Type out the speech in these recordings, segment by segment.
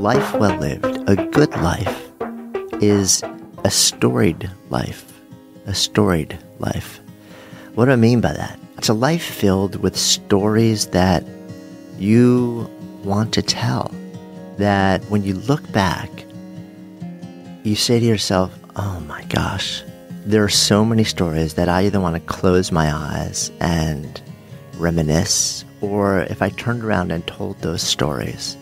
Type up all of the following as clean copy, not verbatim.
life well lived, a good life, is a storied life. A storied life. What do I mean by that? It's a life filled with stories that you want to tell. That when you look back, you say to yourself, oh my gosh, there are so many stories that I either want to close my eyes and reminisce, or if I turned around and told those stories,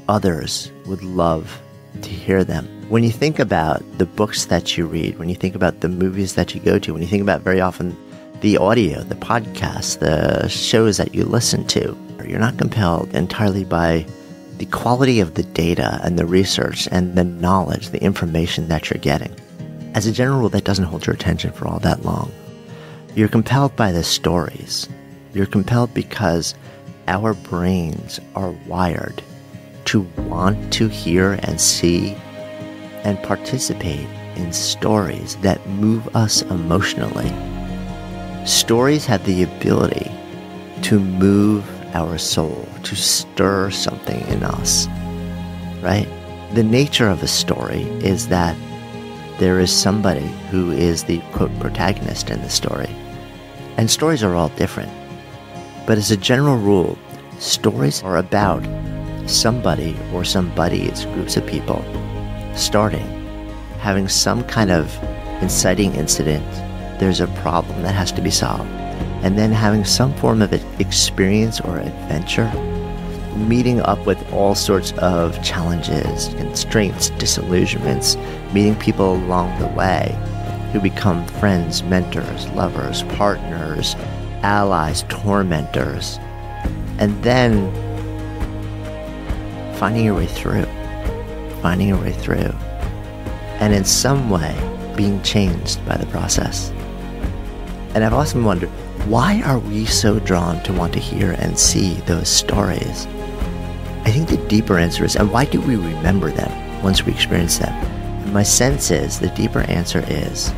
others would love to hear them. When you think about the books that you read, when you think about the movies that you go to, when you think about very often the audio, the podcasts, the shows that you listen to, you're not compelled entirely by the quality of the data and the research and the knowledge, the information that you're getting. As a general rule, that doesn't hold your attention for all that long. You're compelled by the stories. You're compelled because our brains are wired to want to hear and see and participate in stories that move us emotionally. Stories have the ability to move our soul, to stir something in us, right? The nature of a story is that there is somebody who is the, quote, protagonist in the story. And stories are all different. But as a general rule, stories are about somebody or somebodies, groups of people, starting, having some kind of inciting incident. There's a problem that has to be solved. And then having some form of experience or adventure, meeting up with all sorts of challenges, constraints, disillusionments, meeting people along the way who become friends, mentors, lovers, partners, allies, tormentors, and then finding your way through, and in some way being changed by the process. And I've often wondered, why are we so drawn to want to hear and see those stories? I think the deeper answer is, and why do we remember them once we experience them? And my sense is, the deeper answer is,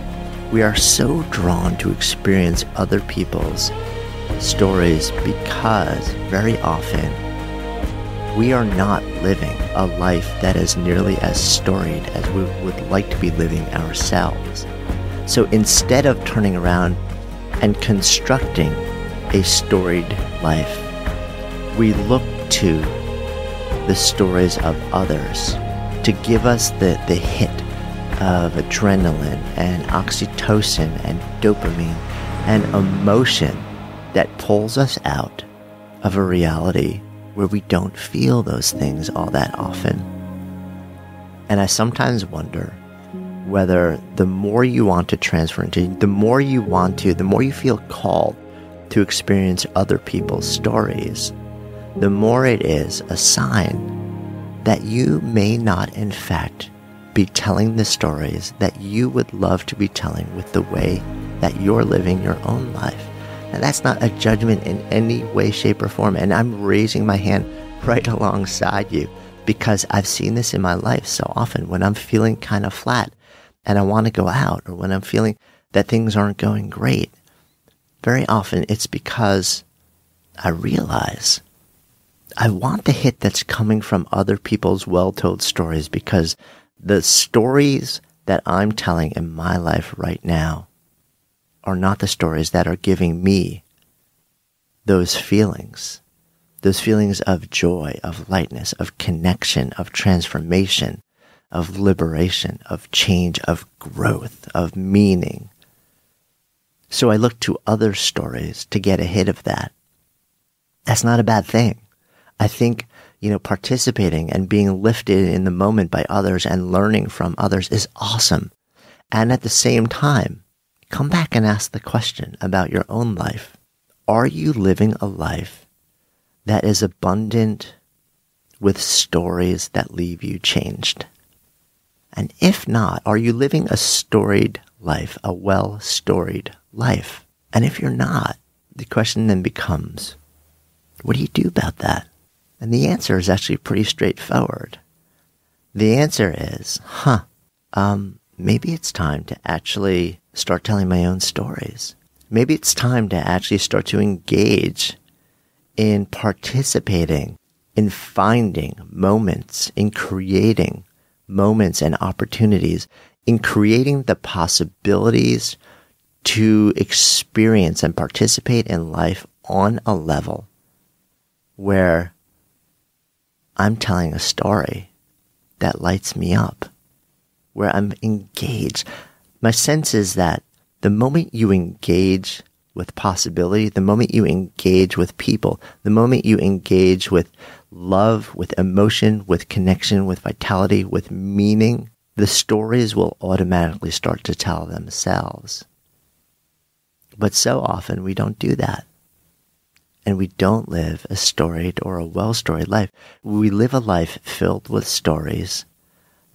we are so drawn to experience other people's stories because very often we are not living a life that is nearly as storied as we would like to be living ourselves. So instead of turning around and constructing a storied life, we look to the stories of others to give us the hit of adrenaline and oxytocin and dopamine and emotion that pulls us out of a reality where we don't feel those things all that often. And I sometimes wonder whether the more you want to transfer into, the more you feel called to experience other people's stories, the more it is a sign that you may not, in fact, be telling the stories that you would love to be telling with the way that you're living your own life. And that's not a judgment in any way, shape, or form. And I'm raising my hand right alongside you because I've seen this in my life so often when I'm feeling kind of flat and I want to go out, or when I'm feeling that things aren't going great. Very often it's because I realize I want the hit that's coming from other people's well-told stories, because the stories that I'm telling in my life right now are not the stories that are giving me those feelings of joy, of lightness, of connection, of transformation, of liberation, of change, of growth, of meaning. So I look to other stories to get a hit of that. That's not a bad thing. I think, participating and being lifted in the moment by others and learning from others is awesome. And at the same time, come back and ask the question about your own life. Are you living a life that is abundant with stories that leave you changed? And if not, are you living a storied life, a well-storied life? And if you're not, the question then becomes, what do you do about that? And the answer is actually pretty straightforward. The answer is, maybe it's time to actually start telling my own stories. Maybe it's time to actually start to engage in participating in finding moments, in creating moments and opportunities, in creating the possibilities to experience and participate in life on a level where I'm telling a story that lights me up, where I'm engaged. My sense is that the moment you engage with possibility, the moment you engage with people, the moment you engage with love, with emotion, with connection, with vitality, with meaning, the stories will automatically start to tell themselves. But so often we don't do that. And we don't live a storied or a well-storied life. We live a life filled with stories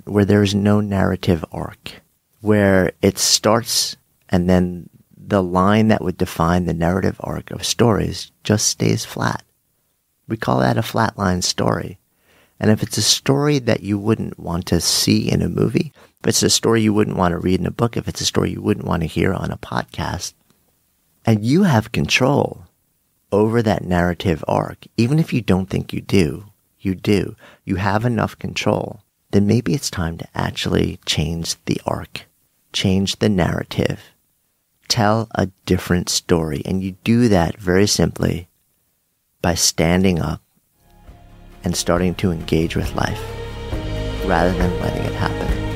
where there is no narrative arc, where it starts and then the line that would define the narrative arc of stories just stays flat. We call that a flatline story. And if it's a story that you wouldn't want to see in a movie, if it's a story you wouldn't want to read in a book, if it's a story you wouldn't want to hear on a podcast, and you have control over that narrative arc, even if you don't think you do, you have enough control, then maybe it's time to actually change the arc, change the narrative, tell a different story. And you do that very simply by standing up and starting to engage with life rather than letting it happen.